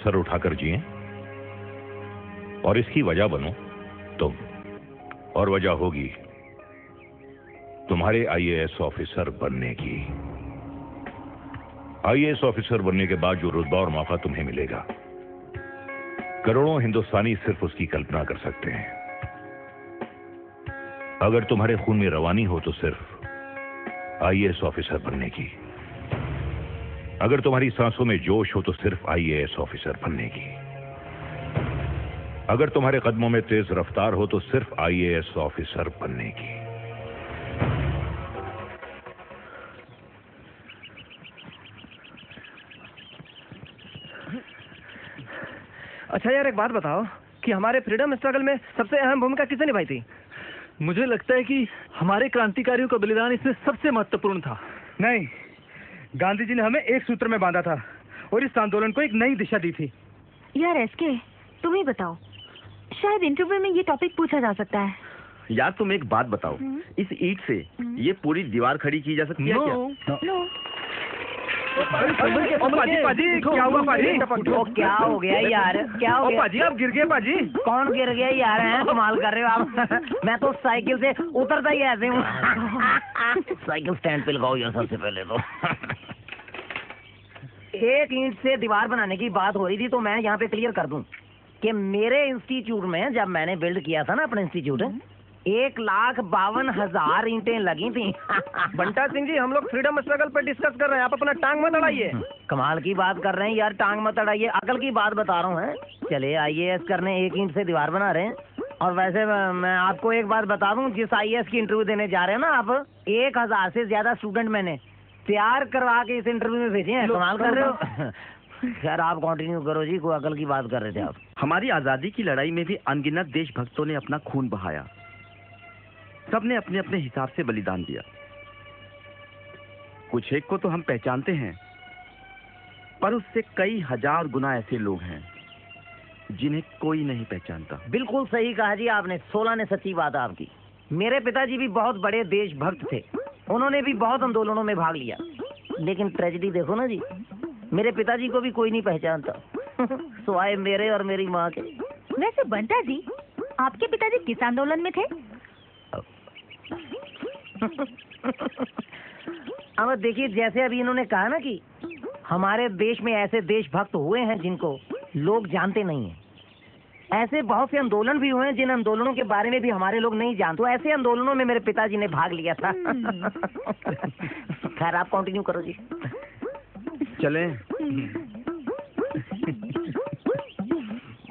Sir उठाकर जिए और इसकी वजह बनो तुम, और वजह होगी तुम्हारे आईएएस ऑफिसर बनने की। आईएएस ऑफिसर बनने के बाद जो रुतबा और मौका तुम्हें मिलेगा, करोड़ों हिंदुस्तानी सिर्फ उसकी कल्पना कर सकते हैं। अगर तुम्हारे खून में रवानी हो तो सिर्फ आईएएस ऑफिसर बनने की, अगर तुम्हारी सांसों में जोश हो तो सिर्फ आईएएस ऑफिसर बनने की, अगर तुम्हारे कदमों में तेज रफ्तार हो तो सिर्फ आईएएस ऑफिसर बनने की। अच्छा यार, एक बात बताओ कि हमारे फ्रीडम स्ट्रगल में सबसे अहम भूमिका किसने निभाई थी? मुझे लगता है कि हमारे क्रांतिकारियों का बलिदान इसमें सबसे महत्वपूर्ण था। नहीं, गांधी जी ने हमें एक सूत्र में बांधा था और इस आंदोलन को एक नई दिशा दी थी। यार एसके, तुम ही बताओ, शायद इंटरव्यू में ये टॉपिक पूछा जा सकता है। यार तुम एक बात बताओ, इस ईंट से ये पूरी दीवार खड़ी की जा सकती है क्या? नो। पाजी, क्या हुआ पाजी? तो क्या हो गया यार, क्या हो गया? पाजी आप गिर गए पाजी। कौन गिर गया यार? हैं, कमाल कर रहे हो आप। मैं तो साइकिल से उतरता ही ऐसे हूँ। साइकिल स्टैंड पे लगाओ यार सबसे पहले तो। एक ईंट से दीवार बनाने की बात हो रही थी, तो मैं यहाँ पे क्लियर कर दूं कि मेरे इंस्टीट्यूट में जब मैंने बिल्ड किया था ना अपना इंस्टीट्यूट, 1,52,000 ईंटें लगी थी। बंटा सिंह जी, हम लोग फ्रीडम स्ट्रगल पर डिस्कस कर रहे हैं, आप अपना टांग मत अड़ाइए। कमाल की बात कर रहे हैं यार, टांग मत अड़ाइए, अकल की बात बता रहा हूँ। है चले आईएएस करने एक ईंट से दीवार बना रहे हैं। और वैसे मैं आपको एक बात बता दूं, जिस आईएएस की इंटरव्यू देने जा रहे हैं ना आप, 1,000 से ज्यादा स्टूडेंट मैंने तैयार करवा के इस इंटरव्यू में भेजे हैं। कमाल कर रहे हो। खैर आप कंटिन्यू करो जी, कोई अकल की बात कर रहे थे आप। हमारी आजादी की लड़ाई में भी अनगिनत देशभक्तों ने अपना खून बहाया, सबने अपने अपने हिसाब से बलिदान दिया। कुछ एक को तो हम पहचानते हैं, पर उससे कई हजार गुना ऐसे लोग हैं जिन्हें कोई नहीं पहचानता। बिल्कुल सही कहा जी आपने, 16 ने सच्ची बात आपकी। मेरे पिताजी भी बहुत बड़े देशभक्त थे, उन्होंने भी बहुत आंदोलनों में भाग लिया, लेकिन ट्रेजेडी देखो ना जी, मेरे पिताजी को भी कोई नहीं पहचानता सिवाय मेरे और मेरी माँ के। वैसे बंटा जी, आपके पिताजी किस आंदोलन में थे? अब देखिए, जैसे अभी इन्होंने कहा ना कि हमारे देश में ऐसे देशभक्त हुए हैं जिनको लोग जानते नहीं हैं, ऐसे बहुत से आंदोलन भी हुए हैं जिन आंदोलनों के बारे में भी हमारे लोग नहीं जानते। तो ऐसे आंदोलनों में मेरे पिताजी ने भाग लिया था। खैर आप कंटिन्यू करो जी। चलें?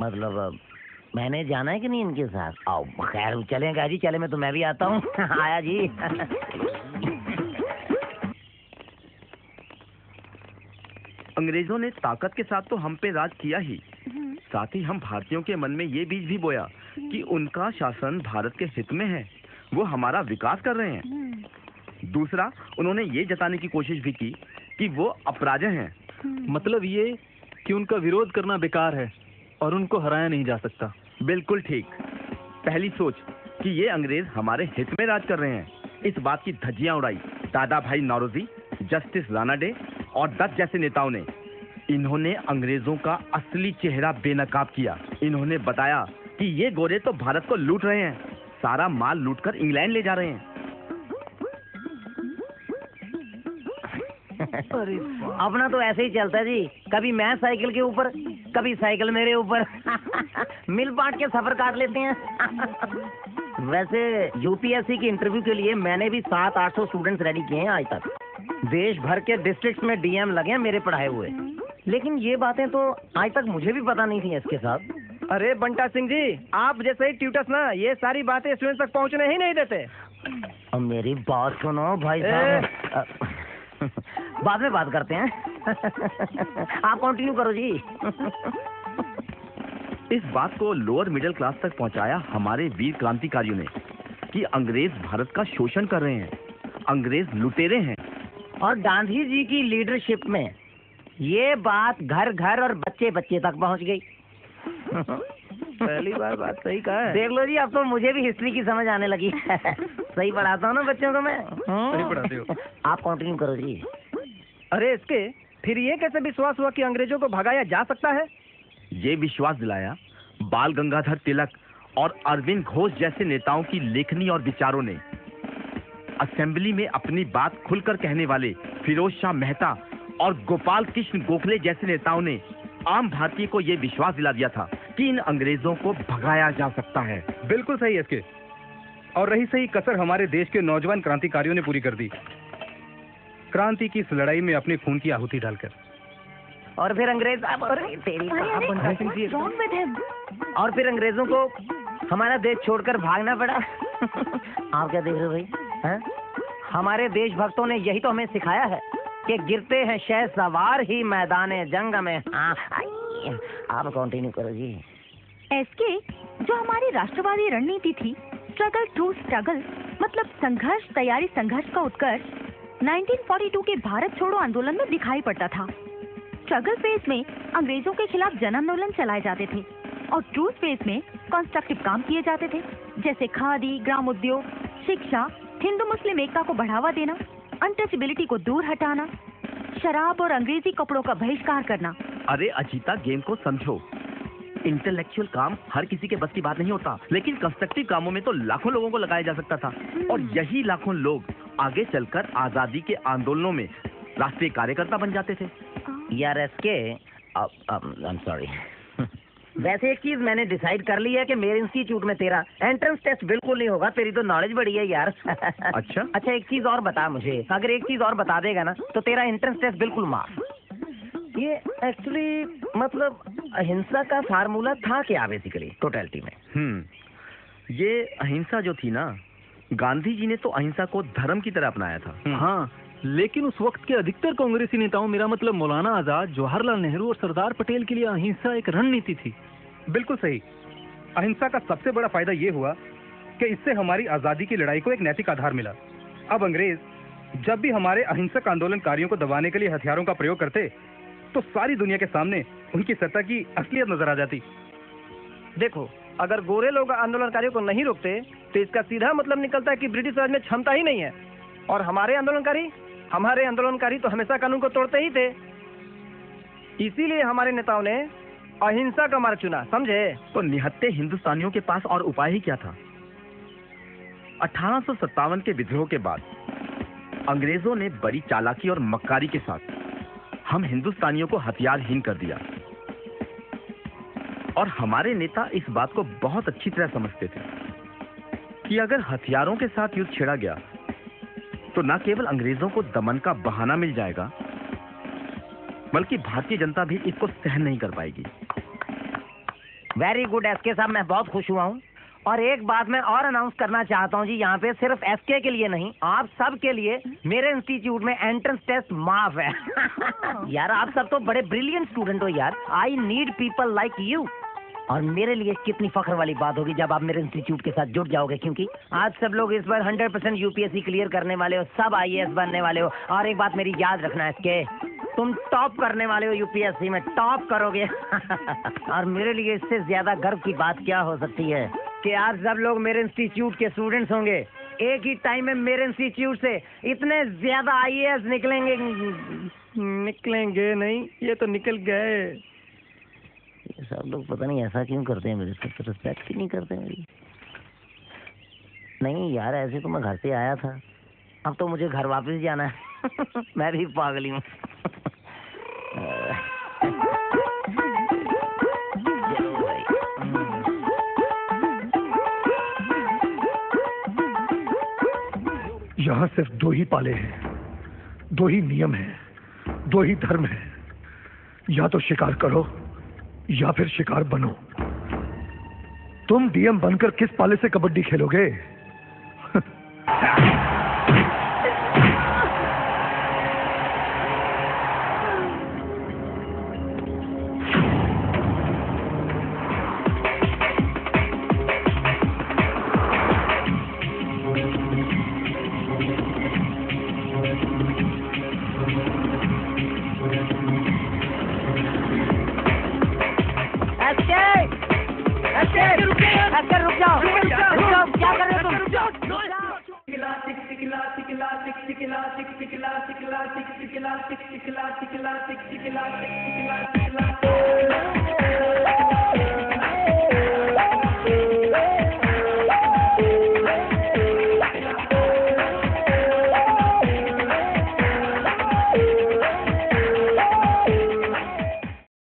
मतलब मैंने जाना है कि नहीं इनके साथ? आओ खैर चलेंगे जी, चले, मैं तो मैं भी आता हूँ। आया जी। अंग्रेजों ने ताकत के साथ तो हम पे राज किया ही, साथ ही हम भारतीयों के मन में ये बीज भी बोया कि उनका शासन भारत के हित में है, वो हमारा विकास कर रहे हैं। दूसरा, उन्होंने ये जताने की कोशिश भी की कि वो अपराजय हैं। मतलब ये कि उनका विरोध करना बेकार है और उनको हराया नहीं जा सकता। बिल्कुल ठीक। पहली सोच कि ये अंग्रेज हमारे हित में राज कर रहे हैं, इस बात की धज्जियां उड़ाई दादा भाई नौरोजी, जस्टिस राणा डे और दत्त जैसे नेताओं ने। इन्होंने अंग्रेजों का असली चेहरा बेनकाब किया। इन्होंने बताया कि ये गोरे तो भारत को लूट रहे हैं, सारा माल लूटकर इंग्लैंड ले जा रहे हैं। अपना तो ऐसे ही चलता है जी, कभी मैं साइकिल के ऊपर, कभी साइकिल मेरे ऊपर। मिल बांट के सफर काट लेते हैं। वैसे यूपीएससी की इंटरव्यू के लिए मैंने भी 700-800 स्टूडेंट्स रेडी किए हैं आज तक। देश भर के डिस्ट्रिक्ट में डीएम लगे हैं मेरे पढ़ाए हुए, लेकिन ये बातें तो आज तक मुझे भी पता नहीं थी इसके साथ। अरे बंटा सिंह जी, आप जैसे ही ट्यूटर्स ना ये सारी बातें स्टूडेंट्स तक पहुंचने ही नहीं देते। अब मेरी बात सुनो भाई साहब, बाद में बात करते हैं। आप कंटिन्यू करो जी। इस बात को लोअर मिडिल क्लास तक पहुंचाया हमारे वीर क्रांतिकारियों ने कि अंग्रेज भारत का शोषण कर रहे हैं, अंग्रेज लुटेरे हैं। और गांधी जी की लीडरशिप में ये बात घर घर और बच्चे बच्चे तक पहुंच गई। पहली बार बात सही कहा है। देख लो जी, अब तो मुझे भी हिस्ट्री की समझ आने लगी। सही पढ़ाता हूँ ना बच्चों को मैं। सही पढ़ाते हो। आप कंटिन्यू करो जी। अरे इसके फिर ये कैसे विश्वास हुआ कि अंग्रेजों को भगाया जा सकता है? ये विश्वास दिलाया बाल गंगाधर तिलक और अरविंद घोष जैसे नेताओं की लेखनी और विचारों ने। असेंबली में अपनी बात खुलकर कहने वाले फिरोज शाह मेहता और गोपाल कृष्ण गोखले जैसे नेताओं ने आम भारतीय को यह विश्वास दिला दिया था कि इन अंग्रेजों को भगाया जा सकता है। बिल्कुल सही एसके। और रही सही कसर हमारे देश के नौजवान क्रांतिकारियों ने पूरी कर दी, क्रांति की इस लड़ाई में अपने खून की आहुति डालकर। और फिर और फिर अंग्रेजों को हमारा देश छोड़कर भागना पड़ा। आप क्या देख रहे हो भाई? हैं? हमारे देशभक्तों ने यही तो हमें सिखाया है कि गिरते हैं शह सवार ही मैदान जंग में। आप कंटिन्यू करो जी। एसके, जो हमारी राष्ट्रवादी रणनीति थी, स्ट्रगल टू स्ट्रगल, मतलब संघर्ष तैयारी संघर्ष का उत्कर्ष 1942 के भारत छोड़ो आंदोलन में दिखाई पड़ता था। स्ट्रगल फेज में अंग्रेजों के खिलाफ जन आंदोलन चलाए जाते थे और ट्रूथ फेज में कंस्ट्रक्टिव काम किए जाते थे, जैसे खादी, ग्राम उद्योग, शिक्षा, हिंदू मुस्लिम एकता को बढ़ावा देना, अनटचेबिलिटी को दूर हटाना, शराब और अंग्रेजी कपड़ों का बहिष्कार करना। अरे अजीता, गेम को समझो। इंटेलेक्चुअल काम हर किसी के बस की बात नहीं होता, लेकिन कंस्ट्रक्टिव कामों में तो लाखों लोगों को लगाया जा सकता था। और यही लाखों लोग आगे चलकर आजादी के आंदोलनों में राष्ट्रीय कार्यकर्ता बन जाते थे। यार एसके, I'm sorry। वैसे एक चीज मैंने डिसाइड कर ली है कि मेरे इंस्टीट्यूट में तेरा एंट्रेंस टेस्ट बिल्कुल नहीं होगा। तेरी तो नॉलेज बड़ी है यार। अच्छा एक चीज और बता मुझे, अगर एक चीज और बता देगा ना तो तेरा एंट्रेंस टेस्ट बिल्कुल माफ। ये एक्चुअली मतलब अहिंसा का फार्मूला था क्या बेसिकली टोटलिटी में? ये अहिंसा जो थी ना, गांधी जी ने तो अहिंसा को धर्म की तरह अपनाया था। हाँ, लेकिन उस वक्त के अधिकतर कांग्रेसी नेताओं, मेरा मतलब मौलाना आजाद, जवाहरलाल नेहरू और सरदार पटेल के लिए अहिंसा एक रणनीति थी। बिल्कुल सही। अहिंसा का सबसे बड़ा फायदा ये हुआ कि इससे हमारी आजादी की लड़ाई को एक नैतिक आधार मिला। अब अंग्रेज जब भी हमारे अहिंसक आंदोलनकारियों को दबाने के लिए हथियारों का प्रयोग करते तो सारी दुनिया के सामने उनकी सत्ता की असलियत नजर आ जाती। देखो, अगर गोरे लोग आंदोलनकारियों को नहीं रोकते तो इसका सीधा मतलब निकलता है कि ब्रिटिश राज में क्षमता ही नहीं है। और हमारे आंदोलनकारी तो हमेशा कानून को तोड़ते ही थे। इसीलिए हमारे नेताओं ने अहिंसा का मार्ग चुना, समझे? तो निहत्थे हिंदुस्तानियों के पास और उपाय ही क्या था? 1857 के विद्रोह के बाद अंग्रेजों ने बड़ी चालाकी और मक्कारी के साथ हम हिंदुस्तानियों को हथियारहीन कर दिया। और हमारे नेता इस बात को बहुत अच्छी तरह समझते थे कि अगर हथियारों के साथ युद्ध छेड़ा गया तो न केवल अंग्रेजों को दमन का बहाना मिल जाएगा, बल्कि भारतीय जनता भी इसको सहन नहीं कर पाएगी। वेरी गुड एसके साहब, मैं बहुत खुश हुआ हूँ। और एक बात मैं और अनाउंस करना चाहता हूँ जी, यहाँ पे सिर्फ एसके के लिए नहीं, आप सब के लिए मेरे इंस्टीट्यूट में एंट्रेंस टेस्ट माफ है। यार आप सब तो बड़े ब्रिलियंट स्टूडेंट हो यार। I need people like you. और मेरे लिए कितनी फख्र वाली बात होगी जब आप मेरे इंस्टीट्यूट के साथ जुड़ जाओगे, क्योंकि आज सब लोग इस बार 100% यूपीएससी क्लियर करने वाले हो, सब आईएएस बनने वाले हो। और एक बात मेरी याद रखना इसके, तुम टॉप करने वाले हो, यूपीएससी में टॉप करोगे। और मेरे लिए इससे ज्यादा गर्व की बात क्या हो सकती है कि आज सब लोग मेरे इंस्टीट्यूट के स्टूडेंट्स होंगे। एक ही टाइम में मेरे इंस्टीट्यूट से इतने ज्यादा आईएएस निकलेंगे नहीं, ये तो निकल गए। ये सब लोग पता नहीं ऐसा क्यों करते हैं, मेरे से रिस्पेक्ट ही नहीं करते मेरी। नहीं यार, ऐसे तो मैं घर से आया था, अब तो मुझे घर वापस जाना है। मैं भी पागली हूँ। यहाँ सिर्फ दो ही पाले हैं, दो ही नियम हैं, दो ही धर्म हैं। या तो शिकार करो या फिर शिकार बनो। तुम डीएम बनकर किस पाले से कबड्डी खेलोगे? क्या कर रहे हो तुम?